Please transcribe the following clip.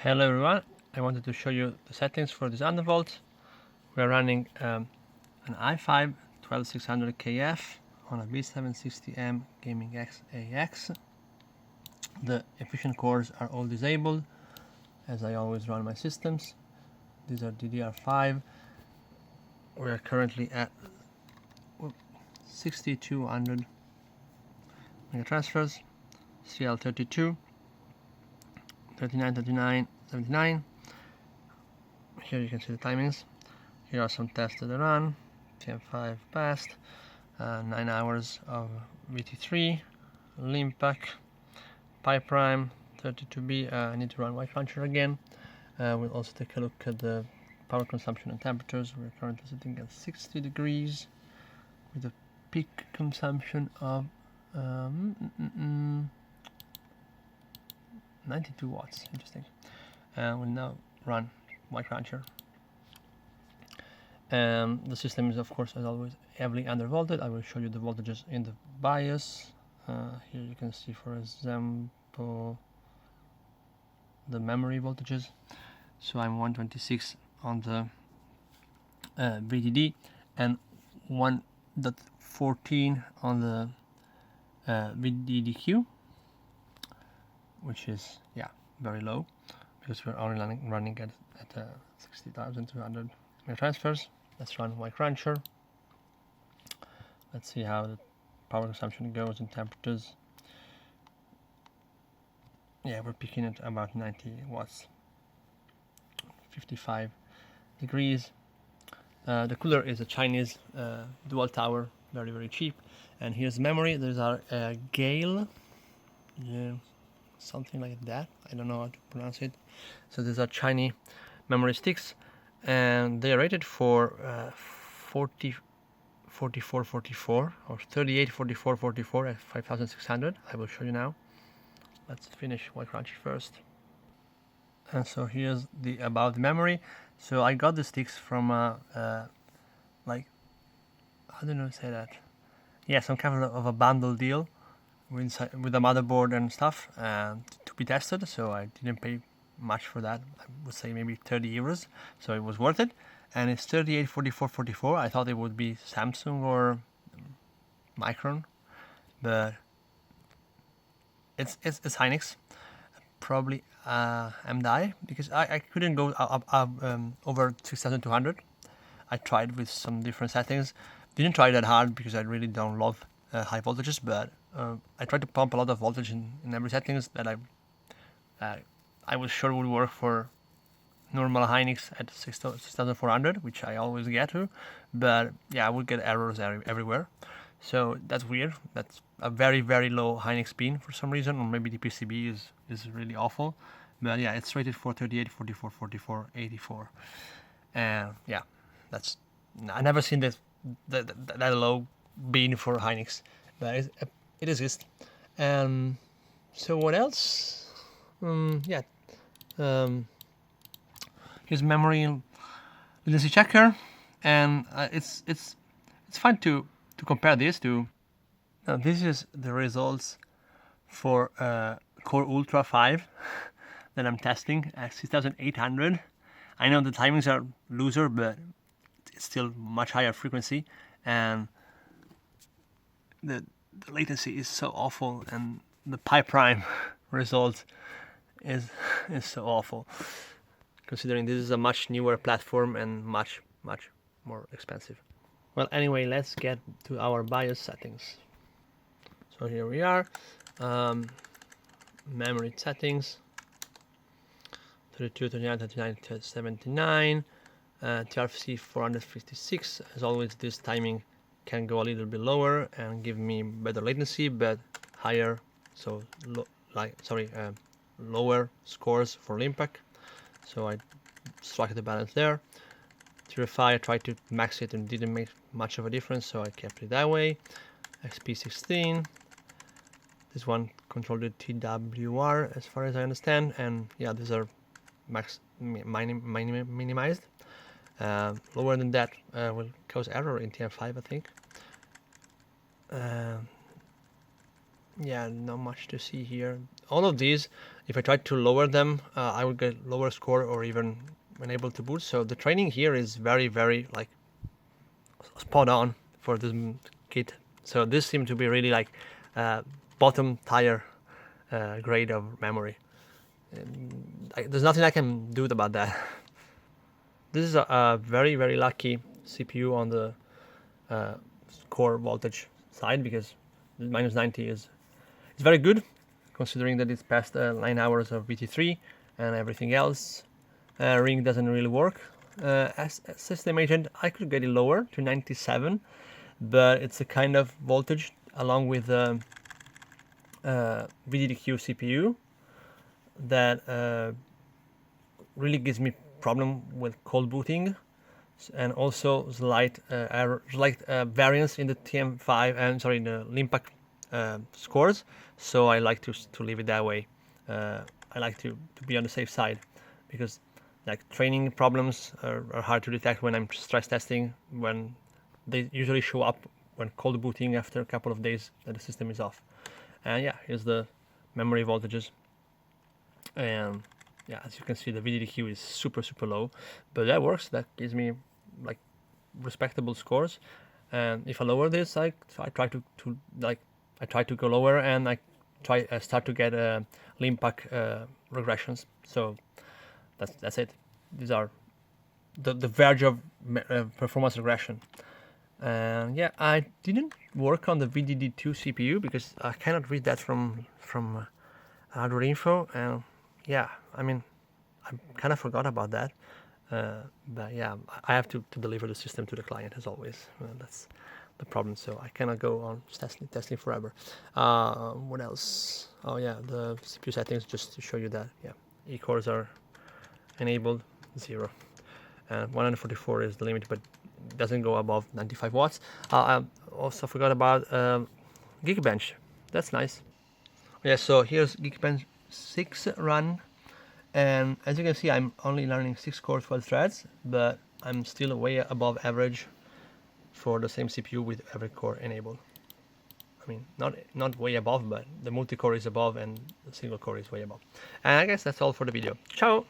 Hello everyone, I wanted to show you the settings for this undervolt. We are running an i5 12600KF on a b760m Gaming X AX. The efficient cores are all disabled as I always run my systems. These are DDR5. We are currently at 6200 megatransfers, CL32, 39, 39, 79. Here you can see the timings. Here are some tests that I run. TM5 passed, 9 hours of VT3, Limpac, PyPrime, 32B. I need to run Y Cruncher again. We'll also take a look at the power consumption and temperatures. We're currently sitting at 60 degrees with a peak consumption of 92 watts. Interesting. We'll now run Y Cruncher. The system is, of course, as always, heavily undervolted. I will show you the voltages in the BIOS. Here you can see, for example, the memory voltages. So I'm 126 on the VDD and 1.14 on the VDDQ, which is very low because we're only running at 60,200 megatransfers. Let's run Y Cruncher. Let's see how the power consumption goes in temperatures. Yeah, we're peaking at about 90 watts, 55 degrees. The cooler is a Chinese dual tower, very cheap. And here's memory. There's our Geil, something like that. I don't know how to pronounce it. So these are Chinese memory sticks, and they are rated for 4444 or 384444 at 5600. I will show you now. Let's finish Y Crunchy first. And so here's the about memory. So I got the sticks from like, how do you say that? Yeah, some kind of a bundle deal with the motherboard and stuff, to be tested. So I didn't pay much for that. I would say maybe 30 euros. So it was worth it. And it's 384444. I thought it would be Samsung or Micron, but it's Hynix, probably MDI, because I couldn't go over 6200. I tried with some different settings. Didn't try that hard because I really don't love high voltages, but I tried to pump a lot of voltage in every settings that I was sure would work for normal Hynix at 6400, which I always get to, but yeah, I would get errors everywhere. So that's weird. That's a very low Hynix pin for some reason, or maybe the PCB is really awful. But yeah, it's rated for 38, 44, 44, 84, and yeah, that's, I never seen that low bin for Hynix, but it exists. So what else? Here's memory latency checker, and it's fine to compare this to. Now this is the results for Core Ultra 5 that I'm testing at 6800. I know the timings are looser, but it's still much higher frequency, and the latency is so awful, and the PyPrime result is so awful, considering this is a much newer platform and much more expensive. Well, anyway, let's get to our BIOS settings. So here we are, memory settings, 32, 39, 39, 79, TRFC 456. As always, this timing can go a little bit lower and give me better latency, but higher, so lower scores for Limpac. So I struck the balance there. Purify, I tried to max it and didn't make much of a difference, so I kept it that way. XP16, this one controlled the TWR as far as I understand, and yeah, these are minimized. Lower than that will cause error in TM5, I think. yeah, not much to see here. All of these, if I tried to lower them, I would get lower score or even unable to boot. So the training here is very, very like spot on for this kit. So this seemed to be really like bottom tier grade of memory. There's nothing I can do about that. This is a very, very lucky CPU on the core voltage side, because minus 90 is very good, considering that it's past 9 hours of VT3 and everything else. Ring doesn't really work. As system agent, I could get it lower to 97, but it's a kind of voltage along with VDDQ CPU that really gives me problem with cold booting, and also slight variance in the TM5 and sorry, the Limpak scores. So I like to leave it that way. I like to be on the safe side, because like training problems are hard to detect when I'm stress testing, when they usually show up when cold booting after a couple of days that the system is off. And yeah, here's the memory voltages. And yeah, as you can see, the VDDQ is super low, but that works. That gives me like respectable scores. And if I lower this, I try to go lower, and I start to get Limpak regressions. So that's it. These are the verge of performance regression. And yeah, I didn't work on the VDD2 CPU because I cannot read that from hardware info. And yeah, I mean, I kind of forgot about that. But yeah, I have to deliver the system to the client as always. That's the problem. So I cannot go on testing forever. What else? Oh yeah, the CPU settings, just to show you that. Yeah, E-cores are enabled, 0. 144 is the limit, but doesn't go above 95 watts. I also forgot about Geekbench. That's nice. Yeah, so here's Geekbench 6 run, and as you can see, I'm only learning 6 cores, 12 threads, but I'm still way above average for the same CPU with every core enabled. I mean, not way above, but the multi-core is above and the single core is way above. And I guess that's all for the video. Ciao!